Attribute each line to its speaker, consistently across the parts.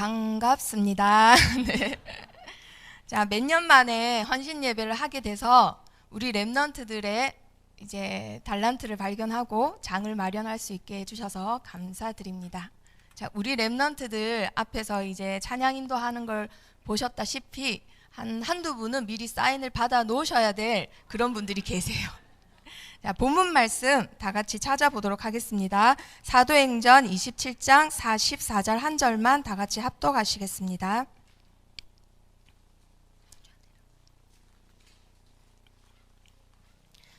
Speaker 1: 반갑습니다. 네. 자, 몇 년 만에 헌신 예배를 하게 돼서 우리 랩넌트들의 이제 달란트를 발견하고 장을 마련할 수 있게 해주셔서 감사드립니다. 자, 우리 랩넌트들 앞에서 이제 찬양 인도하는 걸 보셨다시피 한두 분은 미리 사인을 받아 놓으셔야 될 그런 분들이 계세요. 자, 본문 말씀 다 같이 찾아보도록 하겠습니다. 사도행전 27장 44절 한 절만 다 같이 합독하시겠습니다.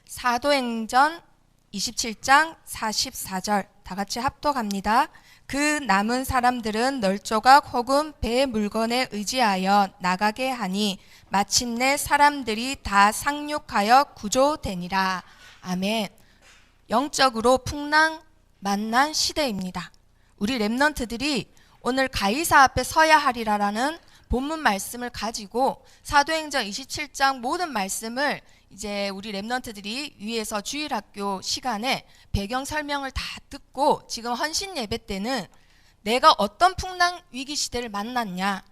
Speaker 1: 사도행전 27장 44절 다 같이 합독합니다. 그 남은 사람들은 널조각 혹은 배 물건에 의지하여 나가게 하니 마침내 사람들이 다 상륙하여 구조되니라. 아멘. 영적으로 풍랑 만난 시대입니다. 우리 랩넌트들이 오늘 가이사 앞에 서야 하리라라는 본문 말씀을 가지고 사도행전 27장 모든 말씀을 이제 우리 랩넌트들이 위에서 주일학교 시간에 배경 설명을 다 듣고 지금 헌신 예배 때는 내가 어떤 풍랑 위기 시대를 만났냐,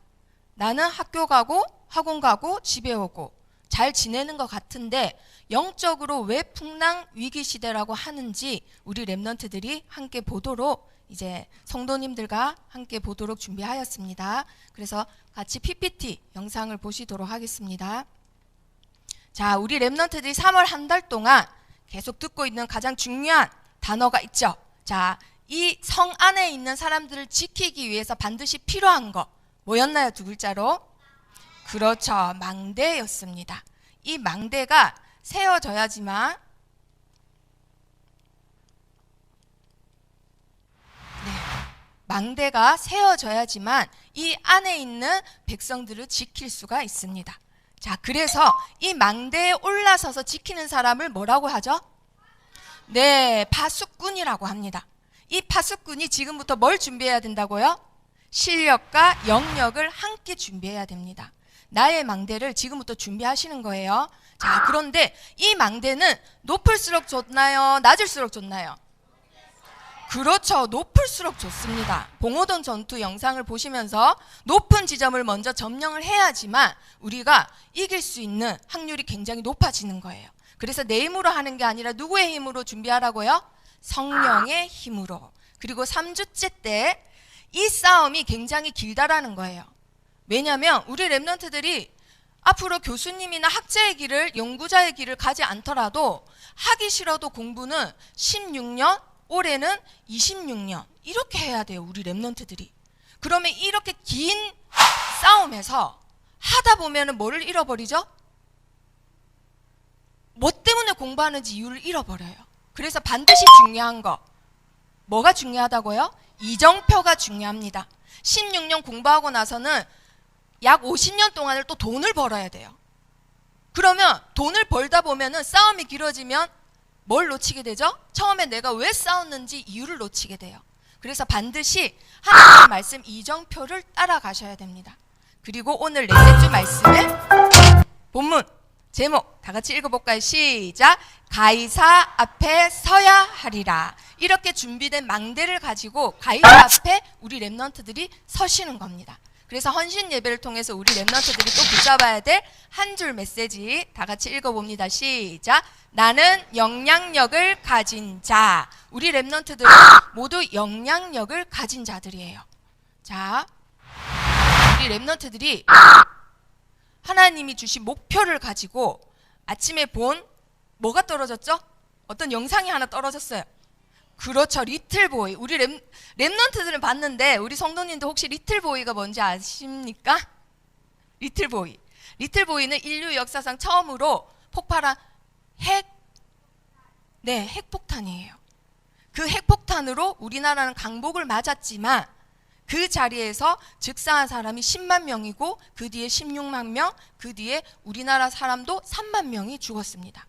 Speaker 1: 나는 학교 가고 학원 가고 집에 오고 잘 지내는 것 같은데 영적으로 왜 풍랑 위기 시대라고 하는지 우리 랩넌트들이 함께 보도록 이제 성도님들과 함께 보도록 준비하였습니다. 그래서 같이 PPT 영상을 보시도록 하겠습니다. 자, 우리 랩넌트들이 3월 한 달 동안 계속 듣고 있는 가장 중요한 단어가 있죠. 자, 이 성 안에 있는 사람들을 지키기 위해서 반드시 필요한 거 뭐였나요? 두 글자로? 그렇죠. 망대였습니다. 이 망대가 세워져야지만 망대가 세워져야지만 이 안에 있는 백성들을 지킬 수가 있습니다. 자, 그래서 이 망대에 올라서서 지키는 사람을 뭐라고 하죠? 네, 파수꾼이라고 합니다. 이 파수꾼이 지금부터 뭘 준비해야 된다고요? 실력과 영역을 함께 준비해야 됩니다. 나의 망대를 지금부터 준비하시는 거예요. 자, 그런데 이 망대는 높을수록 좋나요? 낮을수록 좋나요? 그렇죠. 높을수록 좋습니다. 봉오동 전투 영상을 보시면서 높은 지점을 먼저 점령을 해야지만 우리가 이길 수 있는 확률이 굉장히 높아지는 거예요. 그래서 내 힘으로 하는 게 아니라 누구의 힘으로 준비하라고요? 성령의 힘으로. 그리고 3주째 때 이 싸움이 굉장히 길다라는 거예요. 왜냐하면 우리 랩넌트들이 앞으로 교수님이나 학자의 길을, 연구자의 길을 가지 않더라도 하기 싫어도 공부는 16년, 올해는 26년 이렇게 해야 돼요. 우리 랩넌트들이. 그러면 이렇게 긴 싸움에서 하다 보면 뭐를 잃어버리죠? 뭐 때문에 공부하는지 이유를 잃어버려요. 그래서 반드시 중요한 거 뭐가 중요하다고요? 이정표가 중요합니다. 16년 공부하고 나서는 약 50년 동안을 또 돈을 벌어야 돼요. 그러면 돈을 벌다 보면은 싸움이 길어지면 뭘 놓치게 되죠? 처음에 내가 왜 싸웠는지 이유를 놓치게 돼요. 그래서 반드시 하나님의 말씀 이정표를 따라가셔야 됩니다. 그리고 오늘 넷째 주 말씀의 본문 제목 다 같이 읽어볼까요? 시작! 가이사 앞에 서야 하리라. 이렇게 준비된 망대를 가지고 가이사 앞에 우리 랩넌트들이 서시는 겁니다. 그래서 헌신 예배를 통해서 우리 랩넌트들이 또 붙잡아야 될 한 줄 메시지 다 같이 읽어봅니다. 시작! 나는 영향력을 가진 자. 우리 랩넌트들은 모두 영향력을 가진 자들이에요. 자, 우리 랩넌트들이 하나님이 주신 목표를 가지고 아침에 본 뭐가 떨어졌죠? 어떤 영상이 하나 떨어졌어요. 그렇죠. 리틀보이. 우리 랩넌트들은 봤는데 우리 성도님도 혹시 리틀보이가 뭔지 아십니까? 리틀보이. 리틀보이는 인류 역사상 처음으로 폭발한 핵폭탄이에요. 그 핵폭탄으로 우리나라는 강복을 맞았지만 그 자리에서 즉사한 사람이 10만 명이고 그 뒤에 16만 명, 그 뒤에 우리나라 사람도 3만 명이 죽었습니다.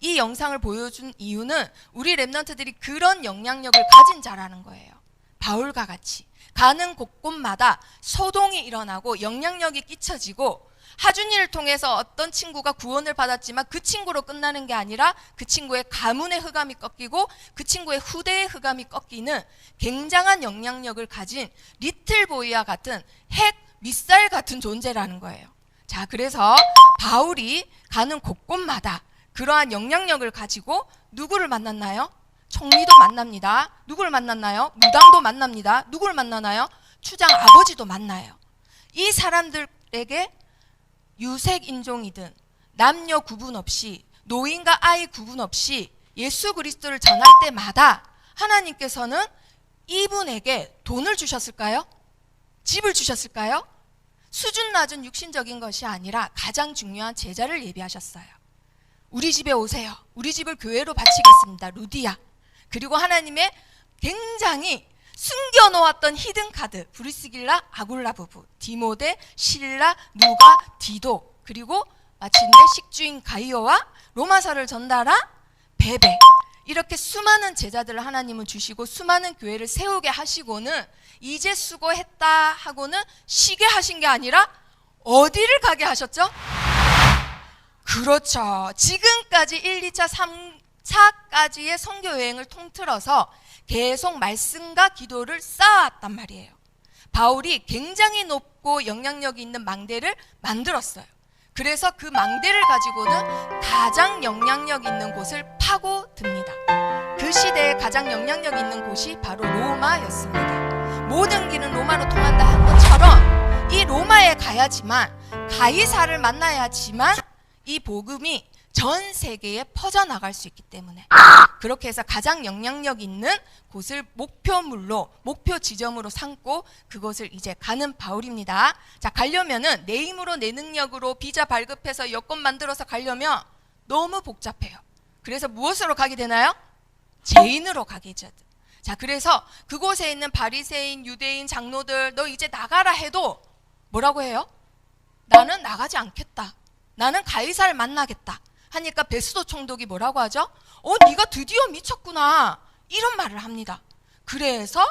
Speaker 1: 이 영상을 보여준 이유는 우리 랩넌트들이 그런 영향력을 가진 자라는 거예요. 바울과 같이 가는 곳곳마다 소동이 일어나고 영향력이 끼쳐지고 하준이를 통해서 어떤 친구가 구원을 받았지만 그 친구로 끝나는 게 아니라 그 친구의 가문의 흑암이 꺾이고 그 친구의 후대의 흑암이 꺾이는 굉장한 영향력을 가진 리틀보이와 같은 핵 미사일 같은 존재라는 거예요. 자, 그래서 바울이 가는 곳곳마다 그러한 영향력을 가지고 누구를 만났나요? 총리도 만납니다. 누구를 만났나요? 무당도 만납니다. 누구를 만나나요? 추장 아버지도 만나요. 이 사람들에게 유색 인종이든 남녀 구분 없이 노인과 아이 구분 없이 예수 그리스도를 전할 때마다 하나님께서는 이분에게 돈을 주셨을까요? 집을 주셨을까요? 수준 낮은 육신적인 것이 아니라 가장 중요한 제자를 예비하셨어요. 우리 집에 오세요. 우리 집을 교회로 바치겠습니다. 루디아. 그리고 하나님의 굉장히 숨겨놓았던 히든카드, 브리스길라, 아굴라 부부, 디모데, 실라, 누가, 디도, 그리고 마침내 식주인 가이오와 로마서를 전달한 베베. 이렇게 수많은 제자들을 하나님은 주시고 수많은 교회를 세우게 하시고는 이제 수고했다 하고는 쉬게 하신 게 아니라 어디를 가게 하셨죠? 그렇죠. 지금까지 1, 2차, 3차까지의 선교 여행을 통틀어서 계속 말씀과 기도를 쌓아왔단 말이에요. 바울이 굉장히 높고 영향력이 있는 망대를 만들었어요. 그래서 그 망대를 가지고는 가장 영향력 있는 곳을 파고듭니다. 그 시대에 가장 영향력 있는 곳이 바로 로마였습니다. 모든 길은 로마로 통한다 한 것처럼 이 로마에 가야지만 가이사를 만나야지만 이 복음이 전 세계에 퍼져나갈 수 있기 때문에 그렇게 해서 가장 영향력 있는 곳을 목표물로 목표 지점으로 삼고 그곳을 이제 가는 바울입니다. 자, 가려면은 내 힘으로 내 능력으로 비자 발급해서 여권 만들어서 가려면 너무 복잡해요. 그래서 무엇으로 가게 되나요? 죄인으로 가게 되죠. 자, 그래서 그곳에 있는 바리새인, 유대인, 장로들 너 이제 나가라 해도 뭐라고 해요? 나는 나가지 않겠다. 나는 가이사를 만나겠다. 하니까 베스도 총독이 뭐라고 하죠? 네가 드디어 미쳤구나. 이런 말을 합니다. 그래서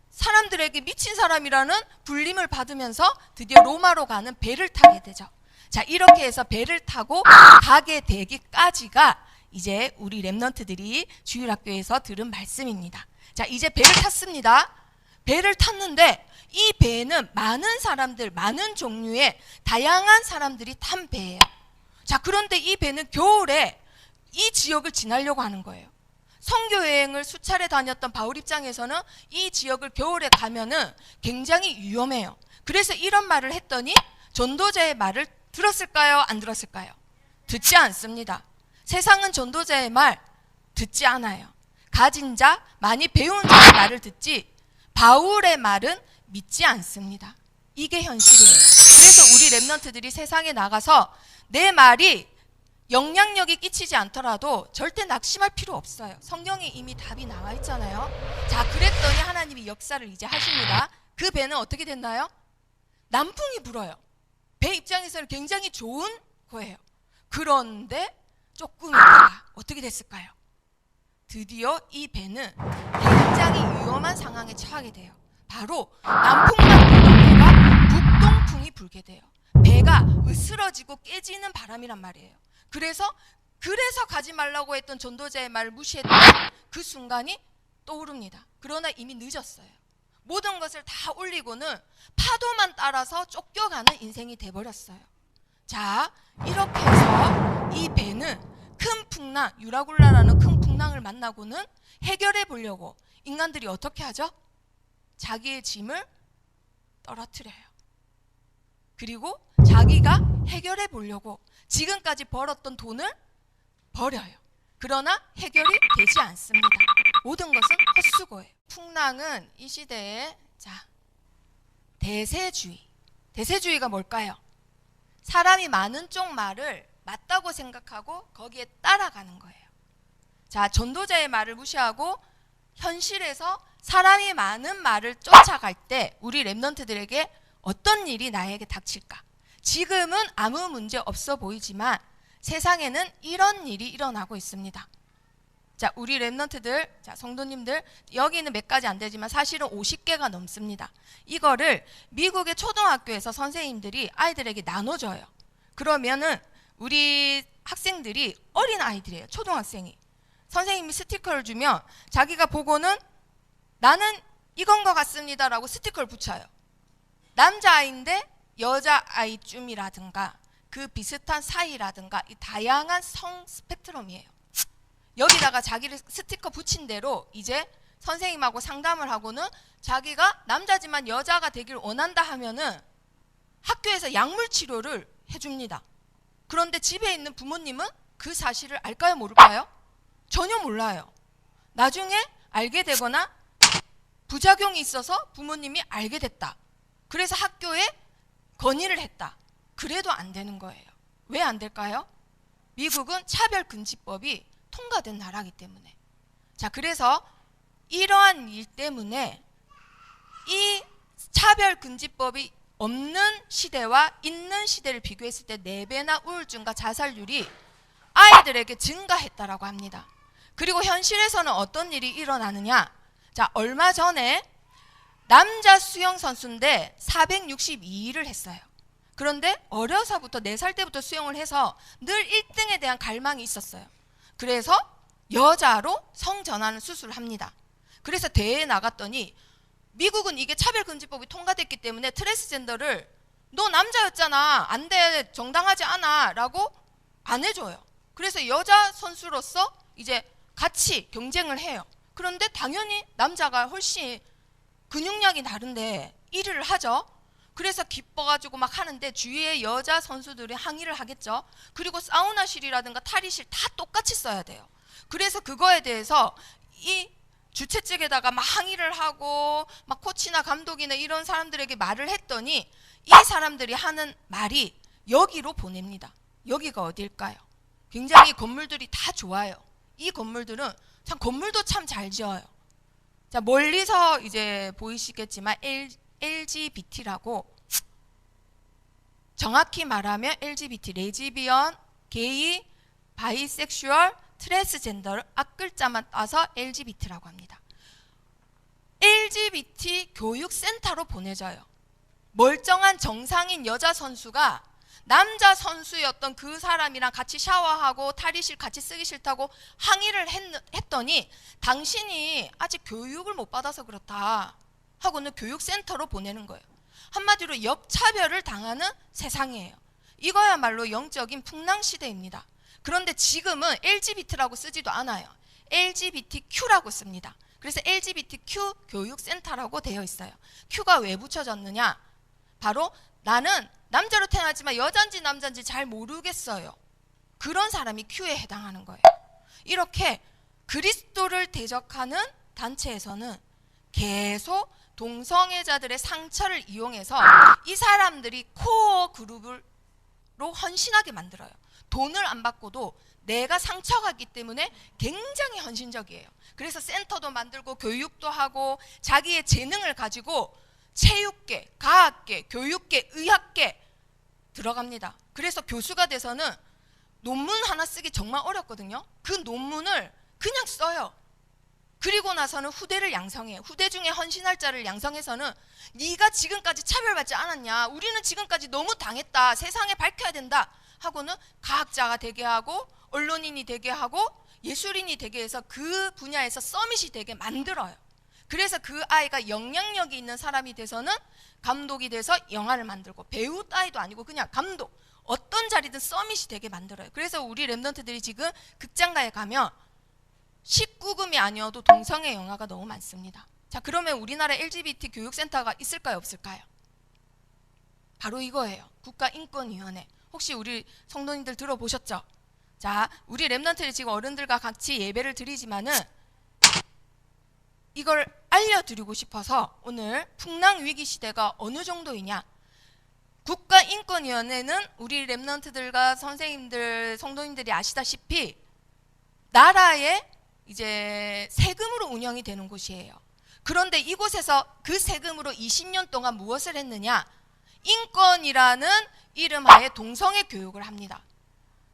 Speaker 1: 사람들에게 미친 사람이라는 불림을 받으면서 드디어 로마로 가는 배를 타게 되죠. 자, 이렇게 해서 배를 타고 가게 되기까지가 이제 우리 랩런트들이 주일학교에서 들은 말씀입니다. 자, 이제 배를 탔습니다. 배를 탔는데 이 배는 많은 사람들, 많은 종류의 다양한 사람들이 탄 배예요. 자, 그런데 이 배는 겨울에 이 지역을 지나려고 하는 거예요. 선교 여행을 수차례 다녔던 바울 입장에서는 이 지역을 겨울에 가면은 굉장히 위험해요. 그래서 이런 말을 했더니 전도자의 말을 들었을까요? 안 들었을까요? 듣지 않습니다. 세상은 전도자의 말 듣지 않아요. 가진 자, 많이 배운 자의 말을 듣지 바울의 말은 믿지 않습니다. 이게 현실이에요. 그래서 우리 랩런트들이 세상에 나가서 내 말이 영향력이 끼치지 않더라도 절대 낙심할 필요 없어요. 성경에 이미 답이 나와 있잖아요. 자, 그랬더니 하나님이 역사를 이제 하십니다. 그 배는 어떻게 됐나요? 남풍이 불어요. 배 입장에서는 굉장히 좋은 거예요. 그런데 조금 있다가 어떻게 됐을까요? 드디어 이 배는 굉장히 위험한 상황에 처하게 돼요. 바로 남풍만 불던 배가 북동풍이 불게 돼요. 배가 으스러지고 깨지는 바람이란 말이에요. 그래서 가지 말라고 했던 전도자의 말을 무시했던 그 순간이 떠오릅니다. 그러나 이미 늦었어요. 모든 것을 다 올리고는 파도만 따라서 쫓겨가는 인생이 돼버렸어요. 자, 이렇게 해서 이 배는 큰 풍랑, 유라굴라라는 큰 풍랑을 만나고는 해결해 보려고 인간들이 어떻게 하죠? 자기의 짐을 떨어뜨려요. 그리고 자기가 해결해 보려고 지금까지 벌었던 돈을 버려요. 그러나 해결이 되지 않습니다. 모든 것은 헛수고예요. 풍랑은 이 시대의 대세주의. 대세주의가 뭘까요? 사람이 많은 쪽 말을 맞다고 생각하고 거기에 따라가는 거예요. 자, 전도자의 말을 무시하고 현실에서 사람이 많은 말을 쫓아갈 때 우리 랩런트들에게 어떤 일이 나에게 닥칠까? 지금은 아무 문제 없어 보이지만 세상에는 이런 일이 일어나고 있습니다. 자, 우리 랩런트들, 자, 성도님들, 여기는 몇 가지 안 되지만 사실은 50개가 넘습니다. 이거를 미국의 초등학교에서 선생님들이 아이들에게 나눠줘요. 그러면은 우리 학생들이 어린 아이들이에요. 초등학생이. 선생님이 스티커를 주면 자기가 보고는 나는 이건 것 같습니다라고 스티커를 붙여요. 남자아이인데 여자아이쯤이라든가 그 비슷한 사이라든가 이 다양한 성 스펙트럼이에요. 여기다가 자기를 스티커 붙인 대로 이제 선생님하고 상담을 하고는 자기가 남자지만 여자가 되길 원한다 하면은 학교에서 약물 치료를 해줍니다. 그런데 집에 있는 부모님은 그 사실을 알까요, 모를까요? 전혀 몰라요. 나중에 알게 되거나 부작용이 있어서 부모님이 알게 됐다. 그래서 학교에 건의를 했다. 그래도 안 되는 거예요. 왜 안 될까요? 미국은 차별금지법이 통과된 나라이기 때문에. 자, 그래서 이러한 일 때문에 이 차별금지법이 없는 시대와 있는 시대를 비교했을 때 4배나 우울증과 자살률이 아이들에게 증가했다라고 합니다. 그리고 현실에서는 어떤 일이 일어나느냐? 자, 얼마 전에 남자 수영 선수인데 462일을 했어요. 그런데 어려서부터 4살 때부터 수영을 해서 늘 1등에 대한 갈망이 있었어요. 그래서 여자로 성전환 수술을 합니다. 그래서 대회에 나갔더니 미국은 이게 차별금지법이 통과됐기 때문에 트랜스젠더를 너 남자였잖아, 안 돼, 정당하지 않아 라고 안 해줘요. 그래서 여자 선수로서 이제 같이 경쟁을 해요. 그런데 당연히 남자가 훨씬 근육량이 다른데 1위를 하죠. 그래서 기뻐가지고 막 하는데 주위에 여자 선수들이 항의를 하겠죠. 그리고 사우나실이라든가 탈의실 다 똑같이 써야 돼요. 그래서 그거에 대해서 이 주최 측에다가 막 항의를 하고 막 코치나 감독이나 이런 사람들에게 말을 했더니 이 사람들이 하는 말이 여기로 보냅니다. 여기가 어딜까요? 굉장히 건물들이 다 좋아요. 이 건물들은 참 건물도 참 잘 지어요. 자, 멀리서 이제 보이시겠지만 LGBT라고, 정확히 말하면 LGBT, 레즈비언, 게이, 바이섹슈얼, 트랜스젠더를 앞글자만 따서 LGBT라고 합니다. LGBT 교육센터로 보내져요. 멀쩡한 정상인 여자 선수가 남자 선수였던 그 사람이랑 같이 샤워하고 탈의실 같이 쓰기 싫다고 항의를 했더니 당신이 아직 교육을 못 받아서 그렇다 하고는 교육센터로 보내는 거예요. 한마디로 역차별을 당하는 세상이에요. 이거야말로 영적인 풍랑시대입니다. 그런데 지금은 LGBT라고 쓰지도 않아요. LGBTQ라고 씁니다. 그래서 LGBTQ 교육센터라고 되어 있어요. Q가 왜 붙여졌느냐? 바로 나는 남자로 태어났지만 여잔지 남잔지 잘 모르겠어요. 그런 사람이 Q에 해당하는 거예요. 이렇게 그리스도를 대적하는 단체에서는 계속 동성애자들의 상처를 이용해서 이 사람들이 코어 그룹으로 헌신하게 만들어요. 돈을 안 받고도 내가 상처가기 때문에 굉장히 헌신적이에요. 그래서 센터도 만들고 교육도 하고 자기의 재능을 가지고 체육계, 과학계, 교육계, 의학계 들어갑니다. 그래서 교수가 돼서는 논문 하나 쓰기 정말 어렵거든요. 그 논문을 그냥 써요. 그리고 나서는 후대를 양성해요. 후대 중에 헌신할 자를 양성해서는 네가 지금까지 차별받지 않았냐, 우리는 지금까지 너무 당했다, 세상에 밝혀야 된다 하고는 과학자가 되게 하고 언론인이 되게 하고 예술인이 되게 해서 그 분야에서 서밋이 되게 만들어요. 그래서 그 아이가 영향력이 있는 사람이 돼서는 감독이 돼서 영화를 만들고, 배우 따위도 아니고 그냥 감독, 어떤 자리든 서밋이 되게 만들어요. 그래서 우리 랩런트들이 지금 극장가에 가면 19금이 아니어도 동성애 영화가 너무 많습니다. 자, 그러면 우리나라 LGBT 교육센터가 있을까요, 없을까요? 바로 이거예요. 국가인권위원회. 혹시 우리 성도님들 들어보셨죠? 자, 우리 랩런트들이 지금 어른들과 같이 예배를 드리지만은 이걸 알려드리고 싶어서 오늘 풍랑위기 시대가 어느 정도이냐, 국가인권위원회는 우리 랩런트들과 선생님들, 성도님들이 아시다시피 나라의 이제 세금으로 운영이 되는 곳이에요. 그런데 이곳에서 그 세금으로 20년 동안 무엇을 했느냐? 인권이라는 이름하에 동성애 교육을 합니다.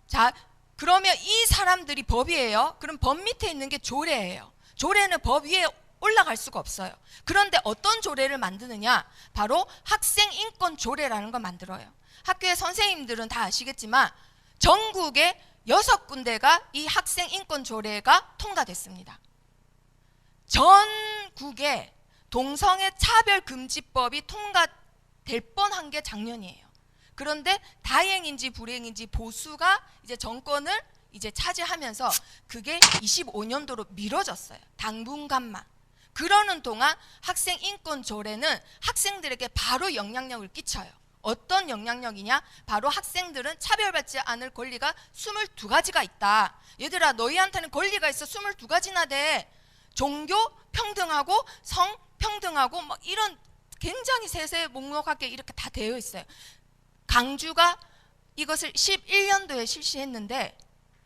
Speaker 1: 자, 그러면 이 사람들이 법이에요. 그럼 법 밑에 있는 게 조례예요. 조례는 법 위에 올라갈 수가 없어요. 그런데 어떤 조례를 만드느냐? 바로 학생 인권 조례라는 걸 만들어요. 학교의 선생님들은 다 아시겠지만 전국에 6군데가 이 학생 인권 조례가 통과됐습니다. 전국에 동성애 차별금지법이 통과될 뻔한 게 작년이에요. 그런데 다행인지 불행인지 보수가 이제 정권을 이제 차지하면서 그게 25년도로 미뤄졌어요. 당분간만. 그러는 동안 학생 인권 조례는 학생들에게 바로 영향력을 끼쳐요. 어떤 영향력이냐? 바로 학생들은 차별받지 않을 권리가 22가지가 있다. 얘들아, 너희한테는 권리가 있어. 22가지나 돼. 종교 평등하고 성 평등하고 뭐 이런 굉장히 세세 목록하게 이렇게 다 되어 있어요. 강주가 이것을 11년도에 실시했는데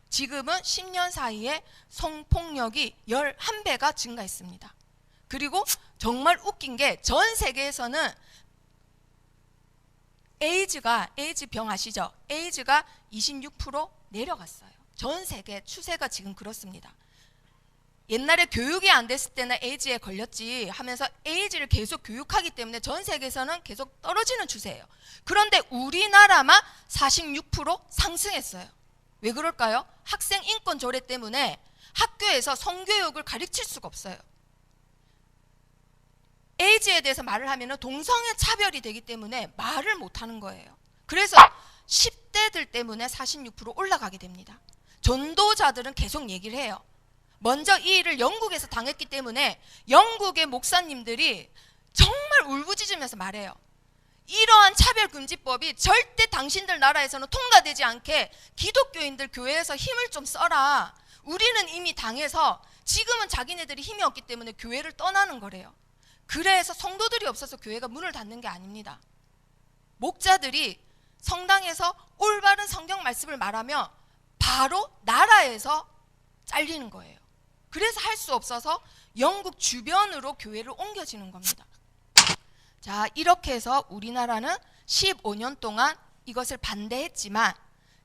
Speaker 1: 지금은 10년 사이에 성폭력이 11배가 증가했습니다. 그리고 정말 웃긴 게 전 세계에서는 에이즈병 아시죠? 에이즈가 26% 내려갔어요. 전 세계 추세가 지금 그렇습니다. 옛날에 교육이 안 됐을 때는 에이즈에 걸렸지 하면서 에이즈를 계속 교육하기 때문에 전 세계에서는 계속 떨어지는 추세예요. 그런데 우리나라만 46% 상승했어요. 왜 그럴까요? 학생 인권 조례 때문에 학교에서 성교육을 가르칠 수가 없어요. 에이즈에 대해서 말을 하면 동성애 차별이 되기 때문에 말을 못하는 거예요. 그래서 10대들 때문에 46% 올라가게 됩니다. 전도자들은 계속 얘기를 해요. 먼저 이 일을 영국에서 당했기 때문에 영국의 목사님들이 정말 울부짖으면서 말해요. 이러한 차별금지법이 절대 당신들 나라에서는 통과되지 않게 기독교인들 교회에서 힘을 좀 써라. 우리는 이미 당해서 지금은 자기네들이 힘이 없기 때문에 교회를 떠나는 거래요. 그래서 성도들이 없어서 교회가 문을 닫는 게 아닙니다. 목자들이 성당에서 올바른 성경 말씀을 말하며 바로 나라에서 잘리는 거예요. 그래서 할 수 없어서 영국 주변으로 교회를 옮겨지는 겁니다. 자, 이렇게 해서 우리나라는 15년 동안 이것을 반대했지만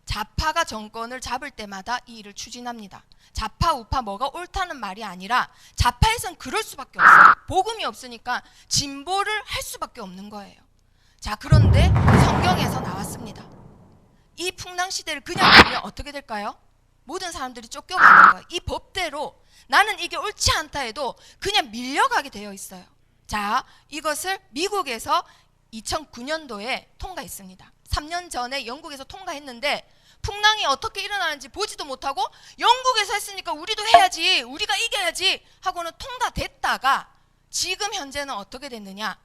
Speaker 1: 좌파가 정권을 잡을 때마다 이 일을 추진합니다. 좌파 우파 뭐가 옳다는 말이 아니라 좌파에선 그럴 수밖에 없어요. 복음이 없으니까 진보를 할 수밖에 없는 거예요. 자, 그런데 성경에서 나왔습니다. 이 풍랑시대를 그냥 두면 어떻게 될까요? 모든 사람들이 쫓겨가는 거예요. 이 법대로 나는 이게 옳지 않다 해도 그냥 밀려가게 되어 있어요. 자, 이것을 미국에서 2009년도에 통과했습니다. 3년 전에 영국에서 통과했는데 풍랑이 어떻게 일어나는지 보지도 못하고 영국에서 했으니까 우리도 해야지, 우리가 이겨야지 하고는 통과됐다가 지금 현재는 어떻게 됐느냐?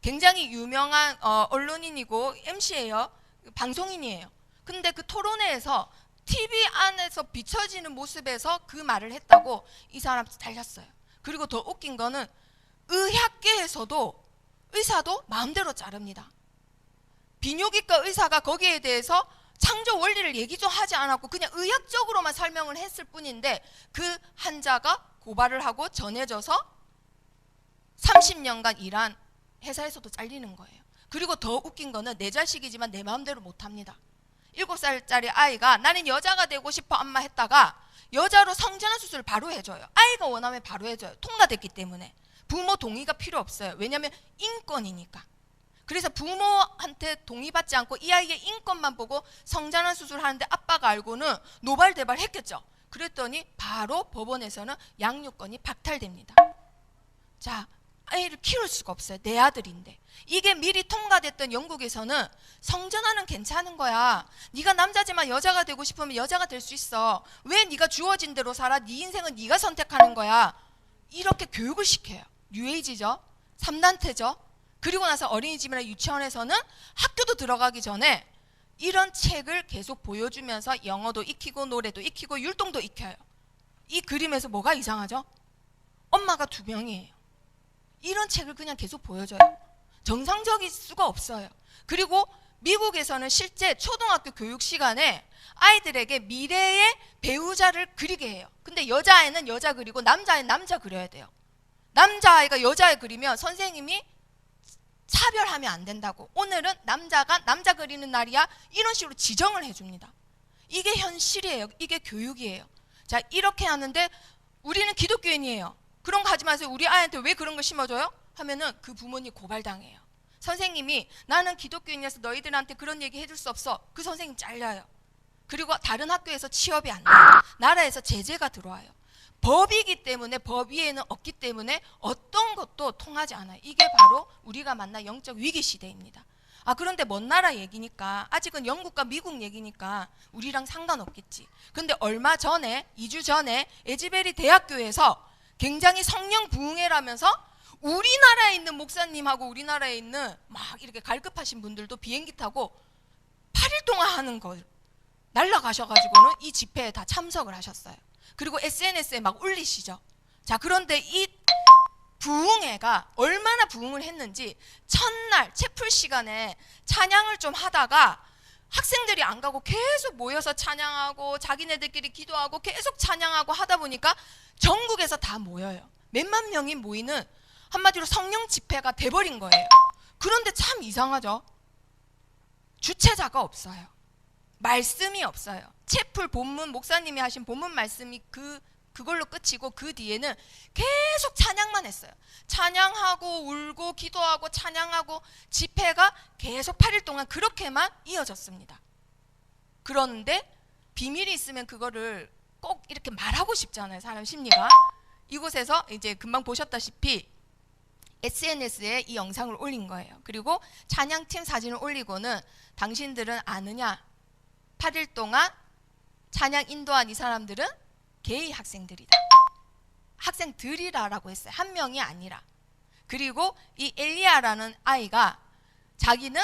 Speaker 1: 굉장히 유명한 언론인이고 MC예요. 방송인이에요. 근데 그 토론회에서 TV 안에서 비춰지는 모습에서 그 말을 했다고 이 사람 달렸어요. 그리고 더 웃긴 거는 의학계에서도 의사도 마음대로 자릅니다. 비뇨기과 의사가 거기에 대해서 창조 원리를 얘기도 하지 않았고 그냥 의학적으로만 설명을 했을 뿐인데 그 환자가 고발을 하고 전해져서 30년간 일한 회사에서도 잘리는 거예요. 그리고 더 웃긴 거는 내 자식이지만 내 마음대로 못합니다. 7살짜리 아이가 나는 여자가 되고 싶어 엄마 했다가 여자로 성전환 수술을 바로 해줘요. 아이가 원하면 바로 해줘요. 통과됐기 때문에. 부모 동의가 필요 없어요. 왜냐하면 인권이니까. 그래서 부모한테 동의받지 않고 이 아이의 인권만 보고 성전환 수술하는데 아빠가 알고는 노발대발 했겠죠. 그랬더니 바로 법원에서는 양육권이 박탈됩니다. 자, 아이를 키울 수가 없어요. 내 아들인데. 이게 미리 통과됐던 영국에서는 성전환은 괜찮은 거야. 네가 남자지만 여자가 되고 싶으면 여자가 될 수 있어. 왜 네가 주어진 대로 살아? 네 인생은 네가 선택하는 거야. 이렇게 교육을 시켜요. 뉴에이지죠. 3단태죠. 그리고 나서 어린이집이나 유치원에서는 학교도 들어가기 전에 이런 책을 계속 보여주면서 영어도 익히고 노래도 익히고 율동도 익혀요. 이 그림에서 뭐가 이상하죠? 엄마가 2명이에요. 이런 책을 그냥 계속 보여줘요. 정상적일 수가 없어요. 그리고 미국에서는 실제 초등학교 교육 시간에 아이들에게 미래의 배우자를 그리게 해요. 근데 여자아이는 여자 그리고 남자아이는 남자 그려야 돼요. 남자아이가 여자애 그리면 선생님이 차별하면 안 된다고. 오늘은 남자가 남자 그리는 날이야. 이런 식으로 지정을 해줍니다. 이게 현실이에요. 이게 교육이에요. 자, 이렇게 하는데 우리는 기독교인이에요. 그런 거 하지 마세요. 우리 아이한테 왜 그런 거 심어줘요? 하면은 그 부모님 고발당해요. 선생님이 나는 기독교인이라서 너희들한테 그런 얘기 해줄 수 없어. 그 선생님 잘려요. 그리고 다른 학교에서 취업이 안 돼요. 나라에서 제재가 들어와요. 법이기 때문에, 법 위에는 없기 때문에 어떤 것도 통하지 않아요. 이게 바로 우리가 만난 영적 위기 시대입니다. 그런데 먼 나라 얘기니까, 아직은 영국과 미국 얘기니까 우리랑 상관없겠지. 근데 얼마 전에, 2주 전에 에즈베리 대학교에서 굉장히 성령 부흥회라면서 우리나라에 있는 목사님하고 우리나라에 있는 막 이렇게 갈급하신 분들도 비행기 타고 8일 동안 하는 걸 날라가셔가지고는 이 집회에 다 참석을 하셨어요. 그리고 SNS에 막 올리시죠. 자, 그런데 이 부흥회가 얼마나 부흥을 했는지 첫날 채플 시간에 찬양을 좀 하다가 학생들이 안 가고 계속 모여서 찬양하고 자기네들끼리 기도하고 계속 찬양하고 하다 보니까 전국에서 다 모여요. 몇만 명이 모이는 한마디로 성령 집회가 돼버린 거예요. 그런데 참 이상하죠. 주체자가 없어요. 말씀이 없어요. 채플 본문, 목사님이 하신 본문 말씀이 그걸로 끝이고 그 뒤에는 계속 찬양만 했어요. 찬양하고 울고 기도하고 찬양하고 집회가 계속 8일 동안 그렇게만 이어졌습니다. 그런데 비밀이 있으면 그거를 꼭 이렇게 말하고 싶잖아요. 사람 심리가. 이곳에서 이제 금방 보셨다시피 SNS에 이 영상을 올린 거예요. 그리고 찬양팀 사진을 올리고는 당신들은 아느냐? 8일 동안 찬양 인도한 이 사람들은 게이 학생들이다. 학생들이라고 했어요. 한 명이 아니라. 그리고 이 엘리야라는 아이가 자기는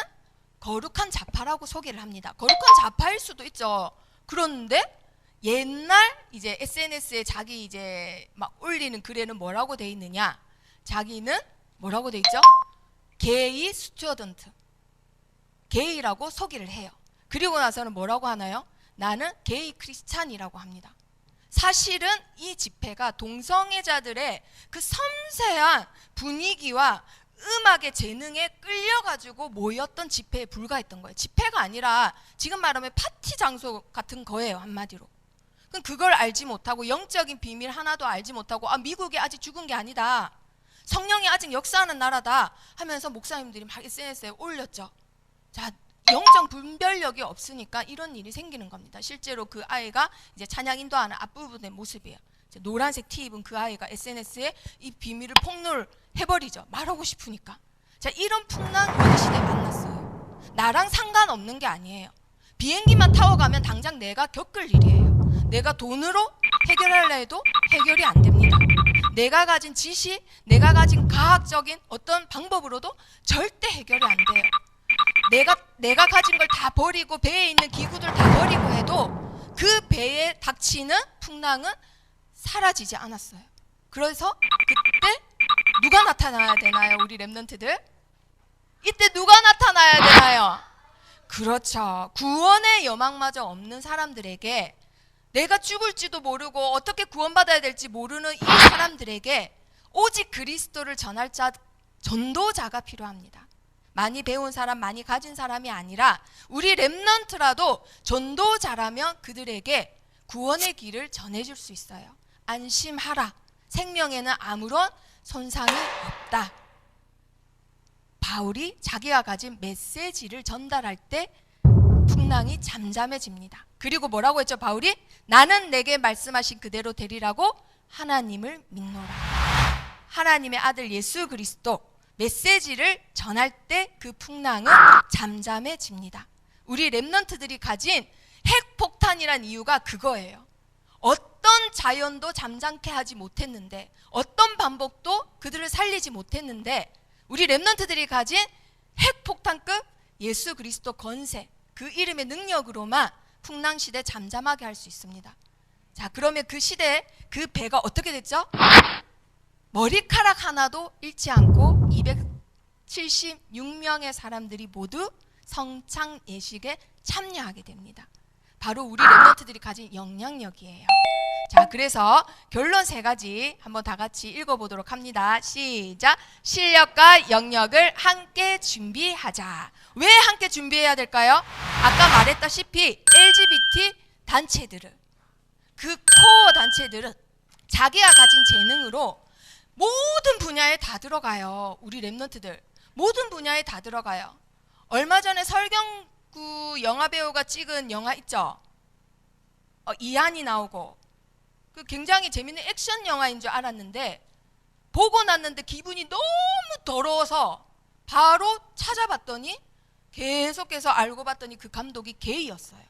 Speaker 1: 거룩한 자파라고 소개를 합니다. 거룩한 자파일 수도 있죠. 그런데 옛날 이제 SNS에 자기 이제 막 올리는 글에는 뭐라고 돼 있느냐? 자기는 뭐라고 돼 있죠? 게이 스튜어던트. 게이라고 소개를 해요. 그리고 나서는 뭐라고 하나요? 나는 게이 크리스찬이라고 합니다. 사실은 이 집회가 동성애자들의 그 섬세한 분위기와 음악의 재능에 끌려가지고 모였던 집회에 불과했던 거예요. 집회가 아니라 지금 말하면 파티 장소 같은 거예요. 한마디로. 그럼 그걸 알지 못하고 영적인 비밀 하나도 알지 못하고 미국이 아직 죽은 게 아니다. 성령이 아직 역사하는 나라다 하면서 목사님들이 막 SNS에 올렸죠. 자, 영적 분별력이 없으니까 이런 일이 생기는 겁니다. 실제로 그 아이가 이제 찬양 인도하는 앞부분의 모습이에요. 노란색 티 입은 그 아이가 SNS에 이 비밀을 폭로해버리죠. 말하고 싶으니까. 자, 이런 풍랑 위기 시대에 만났어요. 나랑 상관없는 게 아니에요. 비행기만 타고 가면 당장 내가 겪을 일이에요. 내가 돈으로 해결하려 해도 해결이 안 됩니다. 내가 가진 지식, 내가 가진 과학적인 어떤 방법으로도 절대 해결이 안 돼요. 내가 가진 걸 다 버리고 배에 있는 기구들 다 버리고 해도 그 배에 닥치는 풍랑은 사라지지 않았어요. 그래서 그때 누가 나타나야 되나요? 우리 랩런트들? 이때 누가 나타나야 되나요? 그렇죠. 구원의 여망마저 없는 사람들에게, 내가 죽을지도 모르고 어떻게 구원받아야 될지 모르는 이 사람들에게 오직 그리스도를 전할 전도자가 필요합니다. 많이 배운 사람, 많이 가진 사람이 아니라 우리 랩런트라도 전도자라면 그들에게 구원의 길을 전해줄 수 있어요. 안심하라. 생명에는 아무런 손상이 없다. 바울이 자기가 가진 메시지를 전달할 때 풍랑이 잠잠해집니다. 그리고 뭐라고 했죠? 바울이 나는 내게 말씀하신 그대로 되리라고 하나님을 믿노라. 하나님의 아들 예수 그리스도 메시지를 전할 때 그 풍랑은 잠잠해집니다. 우리 랩런트들이 가진 핵폭탄이란 이유가 그거예요. 어떤 자연도 잠잠케 하지 못했는데, 어떤 반복도 그들을 살리지 못했는데, 우리 랩런트들이 가진 핵폭탄급 예수 그리스도 권세, 그 이름의 능력으로만 풍랑 시대 잠잠하게 할 수 있습니다. 자, 그러면 그 시대에 그 배가 어떻게 됐죠? 머리카락 하나도 잃지 않고 276명의 사람들이 모두 성창 예식에 참여하게 됩니다. 바로 우리 랩런트들이 가진 영향력이에요. 자, 그래서 결론 3가지 한번 다 같이 읽어보도록 합니다. 시작. 실력과 영역을 함께 준비하자. 왜 함께 준비해야 될까요? 아까 말했다시피 LGBT 단체들은, 그 코어 단체들은 자기가 가진 재능으로 모든 분야에 다 들어가요. 우리 랩런트들 모든 분야에 다 들어가요. 얼마 전에 설경구 영화배우가 찍은 영화 있죠? 이한이 나오고 그 굉장히 재밌는 액션 영화인 줄 알았는데 보고 났는데 기분이 너무 더러워서 바로 찾아봤더니 계속해서 알고 봤더니 그 감독이 게이였어요.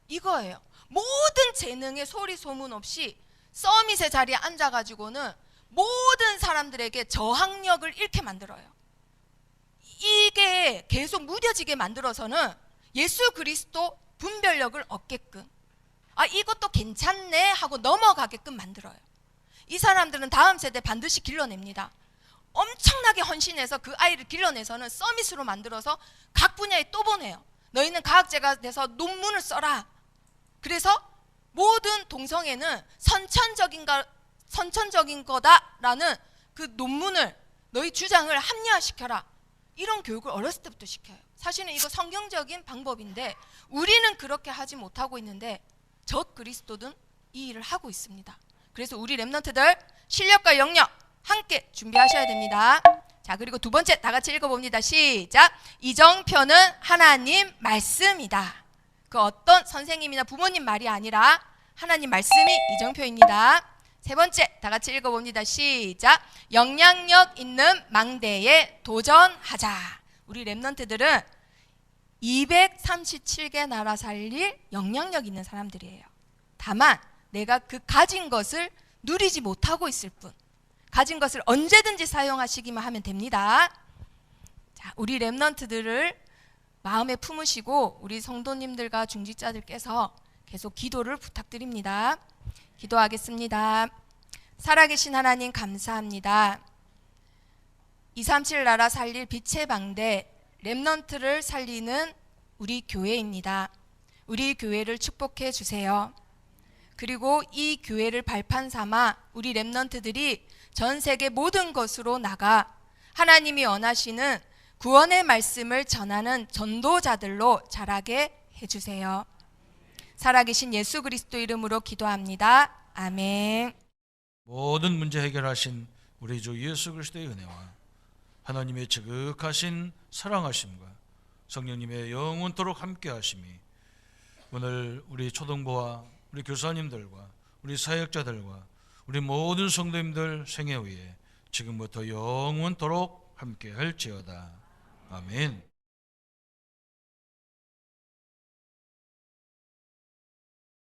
Speaker 1: 이거예요. 모든 재능에 소리 소문 없이 서밋의 자리에 앉아가지고는 모든 사람들에게 저항력을 잃게 만들어요. 이게 계속 무뎌지게 만들어서는 예수 그리스도 분별력을 얻게끔, 이것도 괜찮네 하고 넘어가게끔 만들어요. 이 사람들은 다음 세대 반드시 길러냅니다. 엄청나게 헌신해서 그 아이를 길러내서는 서밋으로 만들어서 각 분야에 또 보내요. 너희는 과학자가 돼서 논문을 써라. 그래서 모든 동성애는 선천적인 거다라는 그 논문을, 너희 주장을 합리화시켜라. 이런 교육을 어렸을 때부터 시켜요. 사실은 이거 성경적인 방법인데 우리는 그렇게 하지 못하고 있는데 적 그리스도는 이 일을 하고 있습니다. 그래서 우리 랩런트들 실력과 영역 함께 준비하셔야 됩니다. 자, 그리고 두 번째 다 같이 읽어봅니다. 시작. 이정표는 하나님 말씀이다. 그 어떤 선생님이나 부모님 말이 아니라 하나님 말씀이 이정표입니다. 세 번째 다 같이 읽어봅니다. 시작. 영향력 있는 망대에 도전하자. 우리 랩런트들은 237개 나라 살릴 영향력 있는 사람들이에요. 다만 내가 그 가진 것을 누리지 못하고 있을 뿐, 가진 것을 언제든지 사용하시기만 하면 됩니다. 자, 우리 랩런트들을 마음에 품으시고 우리 성도님들과 중직자들께서 계속 기도를 부탁드립니다. 기도하겠습니다. 살아계신 하나님 감사합니다. 237 나라 살릴 빛의 방대 랩런트를 살리는 우리 교회입니다. 우리 교회를 축복해 주세요. 그리고 이 교회를 발판 삼아 우리 랩런트들이 전 세계 모든 곳으로 나가 하나님이 원하시는 구원의 말씀을 전하는 전도자들로 자라게 해주세요. 살아계신 예수 그리스도 이름으로 기도합니다. 아멘.
Speaker 2: 모든 문제 해결하신 우리 주 예수 그리스도의 은혜와 하나님의 지극하신 사랑하심과 성령님의 영원토록 함께 하심이 오늘 우리 초등부와 우리 교사님들과 우리 사역자들과 우리 모든 성도님들 생애 위에 지금부터 영원토록 함께 할지어다. 아멘.